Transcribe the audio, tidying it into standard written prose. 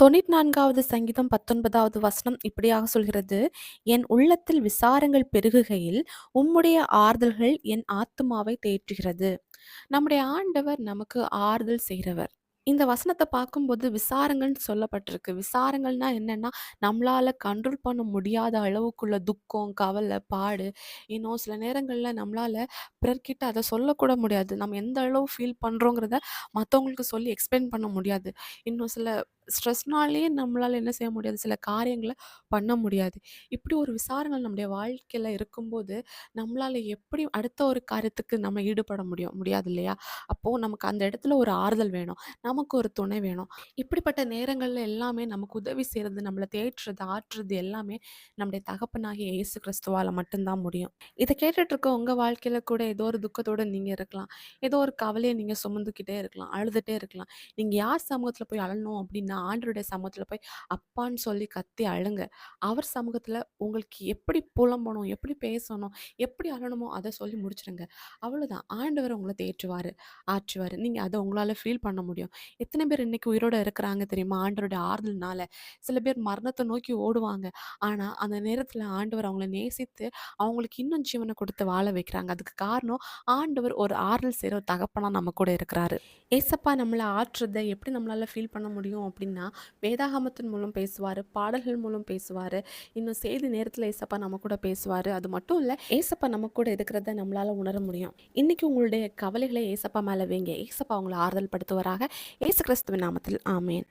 94வது சங்கீதம் 19வது வசனம் இப்படியாக சொல்கிறது, என் உள்ளத்தில் விசாரங்கள் பெருகுகையில், உம்முடைய ஆறுதல்கள் என் ஆத்துமாவை தேற்றுகிறது. நம்முடைய ஆண்டவர் நமக்கு ஆறுதல் செய்றவர். இந்த வசனத்த பார்க்கும்போது விசாரங்கள்ன்னு சொல்லப்பட்டிருக்கு. விசாரங்கள்னா என்னன்னா, நம்மளால கண்ட்ரோல் பண்ண முடியாத அளவுக்குள்ள துக்கம், கவல, பாடு, இன்னும் சில நேரங்கள்ல நம்மளால பிறர்கிட்ட அத சொல்லக்கூட முடியாது. நம்ம எந்த அளவு ஃபீல் பண்றோங்கிறத மத்தவங்களுக்கு சொல்லி எக்ஸ்பிளைன் பண்ண முடியாது. இன்னும் சில ஸ்ட்ரெஸ்னாலேயே நம்மளால என்ன செய்ய முடியாது, சில காரியங்கள பண்ண முடியாது. இப்படி ஒரு விசாரங்கள் நம்முடைய வாழ்க்கையில இருக்கும்போது, நம்மளால எப்படி அடுத்த ஒரு காரியத்துக்கு நம்ம ஈடுபட முடியாது இல்லையா? அப்போ நமக்கு அந்த இடத்துல ஒரு ஆறுதல் வேணும். நமக்கு ஒரு துணை வேணும். இப்படிப்பட்ட நேரங்கள்ல எல்லாமே நமக்கு உதவி செய்றது, நம்மள தேற்றுறது, ஆற்றுறது எல்லாமே நம்முடைய தகப்பனாகிய இயேசு கிறிஸ்துவால மட்டும் தான் முடியும். இத கேட்டுட்டு இருக்க உங்க வாழ்க்கையில கூட ஏதோ ஒரு துக்கத்தோட நீங்க இருக்கலாம். ஏதோ ஒரு கவலைய நீங்க சுமந்துக்கிட்டே இருக்கலாம். அழுதுட்டே இருக்கலாம். நீங்க யார் சமூகத்துல போய் அழணும் அப்டின்னா, ஆண்டவருடைய சமூகத்துல போய் அப்பான்னு சொல்லி கத்தி அழுங்க. அவர் சமூகத்துல உங்களுக்கு எப்படி புலம்பணும், எப்படி பேசணும், எப்படி அழணுமோ அத சொல்லி முடிச்சுருங்க. அவ்வளோதான். ஆண்டவர் உங்கள தேற்றுவாரு, ஆற்றுவாரு. நீங்க அத உங்களால ஃபீல் பண்ண முடியும். எத்தன பேர் இன்னைக்கு உயிரோட இருக்கிறாங்க தெரியுமா? ஆண்டவருடைய ஆறுதல்னால. சில பேர் மரணத்த நோக்கி ஓடுவாங்க. ஆனா, அந்த நேரத்துல ஆண்டவர் அவங்கள நேசித்து, அவங்களுக்கு இன்னும் ஜீவன குடுத்து வாழ வைக்கிறாங்க. அதுக்கு காரணம் ஆண்டவர் ஒரு ஆறுதல் செய்ற ஒரு தகப்பனா நம்ம கூட இருக்கிறாரு. ஏசப்பா நம்மள ஆற்றுறத எப்படி நம்மளால ஃபீல் பண்ண முடியும் அப்படின்னா, வேதாகமத்தின் மூலம் பேசுவாரு, பாடல்கள் மூலம் பேசுவாரு. இன்னும் செய்தி நேரத்தில ஏசப்பா நம்ம கூட பேசுவாரு. அது மட்டும் இல்ல, ஏசப்பா நம்ம கூட இருக்கிறத நம்மளால உணர முடியும். இன்னைக்கு உங்களுடைய கவலைகளை ஏசப்பா மேல வைங்க. ஏசப்பா உங்கள ஆறுதல் படுத்துவாராக. இயேசு கிறிஸ்துவின் நாமத்தில் ஆமென்.